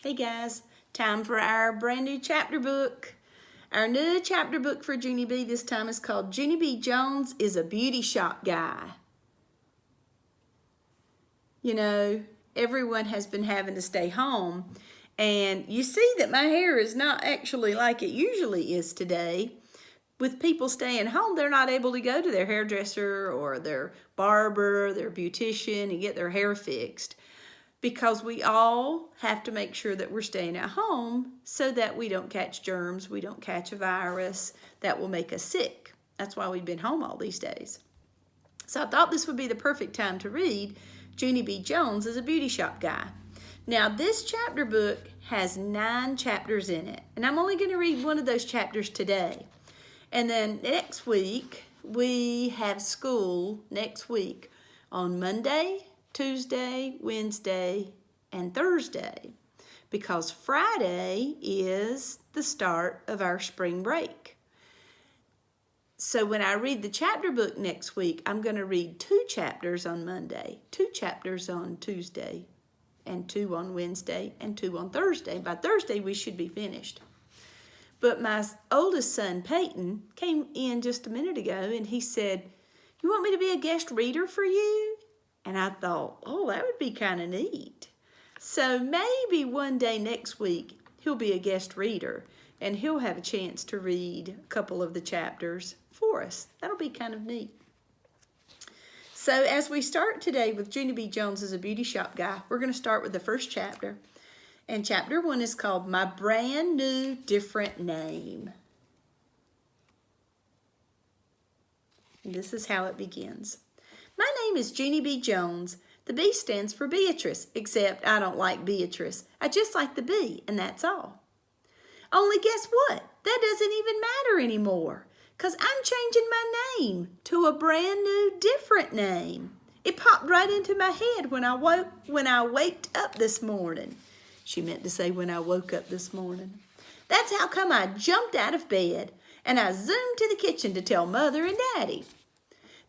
Hey guys, time for our brand new chapter book. Our new chapter book for Junie B this time is called Junie B. Jones is a Beauty Shop Guy. You know, everyone has been having to stay home, and you see that my hair is not actually like it usually is today. With people staying home, they're not able to go to their hairdresser or their barber, their beautician, and get their hair fixed, because we all have to make sure that we're staying at home so that we don't catch germs, we don't catch a virus that will make us sick. That's why we've been home all these days. So I thought this would be the perfect time to read Junie B. Jones is a Beauty Shop Guy. Now this chapter book has 9 chapters in it, and I'm only going to read one of those chapters today. And then next week, we have school next week on Monday, Tuesday, Wednesday, and Thursday, because Friday is the start of our spring break. So when I read the chapter book next week, I'm going to read 2 chapters on Monday, 2 chapters on Tuesday, and 2 on Wednesday, and 2 on Thursday. By Thursday, we should be finished. But my oldest son, Peyton, came in just a minute ago, and he said, "You want me to be a guest reader for you?" And I thought, oh, that would be kind of neat. So maybe one day next week, he'll be a guest reader, and he'll have a chance to read a couple of the chapters for us. That'll be kind of neat. So as we start today with Junie B. Jones as a Beauty Shop Guy, we're going to start with the first chapter. And chapter 1 is called My Brand New Different Name. And this is how it begins. My name is Junie B. Jones. The B stands for Beatrice, except I don't like Beatrice. I just like the B, and that's all. Only guess what? That doesn't even matter anymore, because I'm changing my name to a brand new different name. It popped right into my head when I waked up this morning. She meant to say when I woke up this morning. That's how come I jumped out of bed, and I zoomed to the kitchen to tell Mother and Daddy.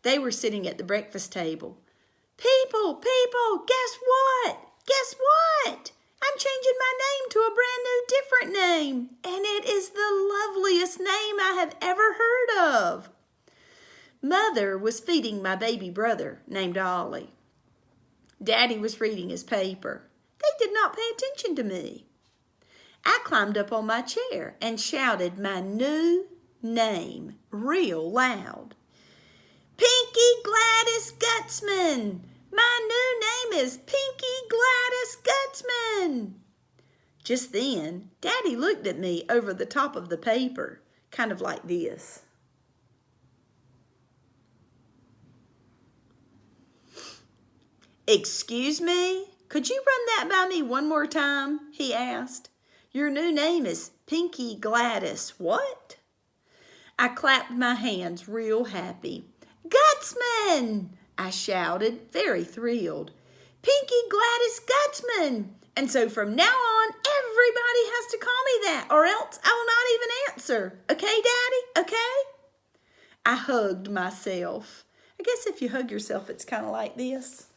They were sitting at the breakfast table. People, guess what? Guess what? I'm changing my name to a brand new different name, and it is the loveliest name I have ever heard of. Mother was feeding my baby brother named Ollie. Daddy was reading his paper. They did not pay attention to me. I climbed up on my chair and shouted my new name real loud. Pinky Gladys Gutzman! My new name is Pinky Gladys Gutzman! Just then, Daddy looked at me over the top of the paper, kind of like this. "Excuse me? Could you run that by me one more time?" he asked. "Your new name is Pinky Gladys what?" I clapped my hands real happy. "Gutzman!" I shouted, very thrilled. "Pinky Gladys Gutzman! And so from now on, everybody has to call me that, or else I will not even answer. Okay, Daddy? Okay?" I hugged myself. I guess if you hug yourself, it's kind of like this.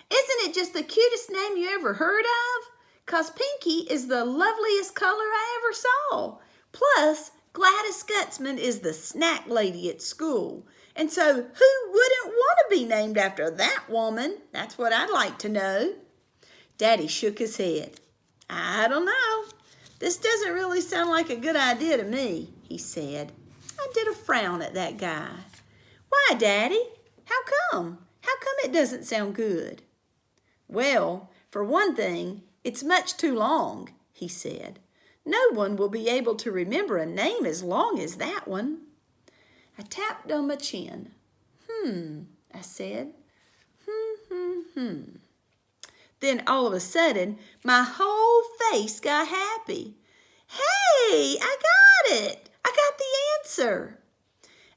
Isn't it just the cutest name you ever heard of? 'Cause Pinky is the loveliest color I ever saw. Plus, Gladys Gutzman is the snack lady at school. And so who wouldn't want to be named after that woman? That's what I'd like to know. Daddy shook his head. "I don't know. This doesn't really sound like a good idea to me," he said. I did a frown at that guy. "Why, Daddy? How come? How come it doesn't sound good?" "Well, for one thing, it's much too long," he said. "No one will be able to remember a name as long as that one." I tapped on my chin. I said. Then all of a sudden, my whole face got happy. "Hey, I got it! I got the answer!"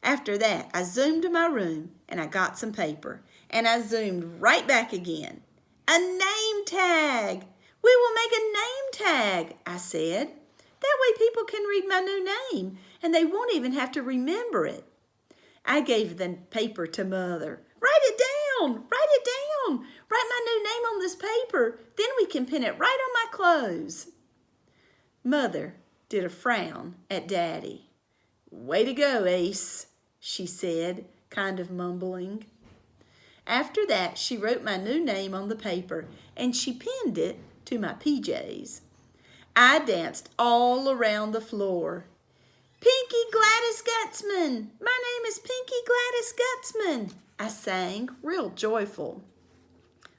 After that, I zoomed to my room, and I got some paper, and I zoomed right back again. "A name tag! We will make a name tag," I said. "That way people can read my new name, and they won't even have to remember it." I gave the paper to Mother. Write it down! Write it down! Write my new name on this paper. paper, then we can pin it right on my clothes. Mother did a frown at Daddy. Way to go, Ace, she said, kind of mumbling. After that, she wrote my new name on the paper and she pinned it to my PJs. I danced all around the floor. Pinky Gladys Gutzman! My name is Pinky Gladys Gutzman! I sang, real joyful.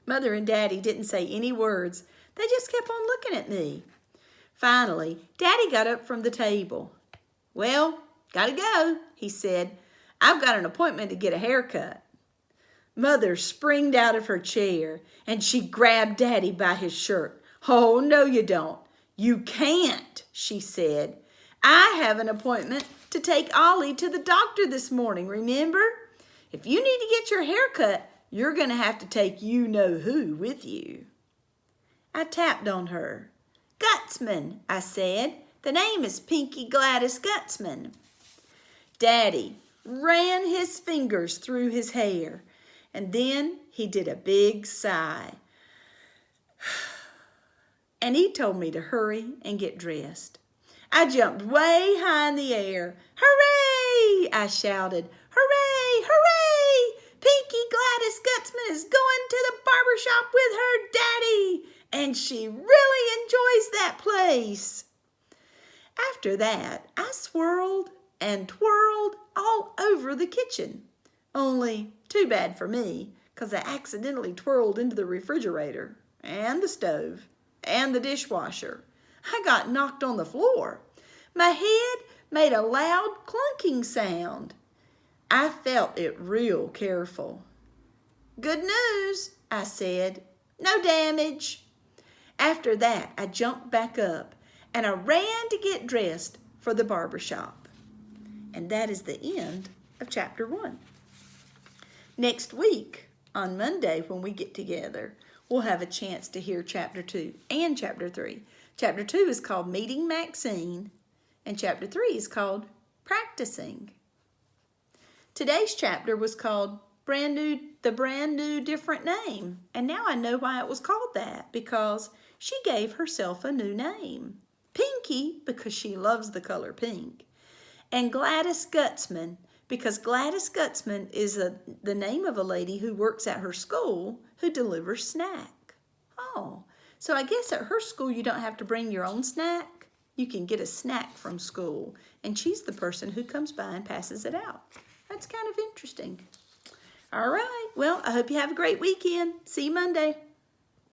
Mother and Daddy didn't say any words. They just kept on looking at me. Finally, Daddy got up from the table. Well, gotta go, he said. I've got an appointment to get a haircut. Mother springed out of her chair and she grabbed Daddy by his shirt. Oh, no you don't. You can't, she said. I have an appointment to take Ollie to the doctor this morning, remember? If you need to get your hair cut, you're going to have to take you-know-who with you. I tapped on her. Gutzman, I said. The name is Pinky Gladys Gutzman. Daddy ran his fingers through his hair, and then he did a big sigh. And he told me to hurry and get dressed. I jumped way high in the air. Hooray! I shouted. Hooray! Hooray! Pinky Gladys Gutzman is going to the barber shop with her daddy, and she really enjoys that place. After that, I swirled and twirled all over the kitchen. Only too bad for me, because I accidentally twirled into the refrigerator and the stove and the dishwasher. I got knocked on the floor. My head made a loud clunking sound. I felt it real careful. Good news, I said. No damage. After that, I jumped back up and I ran to get dressed for the barber shop. And that is the end of chapter 1. Next week, on Monday when we get together, we'll have a chance to hear chapter 2 and chapter 3. Chapter 2 is called Meeting Maxine, and chapter 3 is called Practicing. Today's chapter was called The Brand New Different Name, and now I know why it was called that, because she gave herself a new name. Pinky, because she loves the color pink, and Gladys Gutzman, because Gladys Gutzman is the name of a lady who works at her school who delivers snack. Oh, so I guess at her school you don't have to bring your own snack. You can get a snack from school, and she's the person who comes by and passes it out. That's kind of interesting. All right, well, I hope you have a great weekend. See you Monday.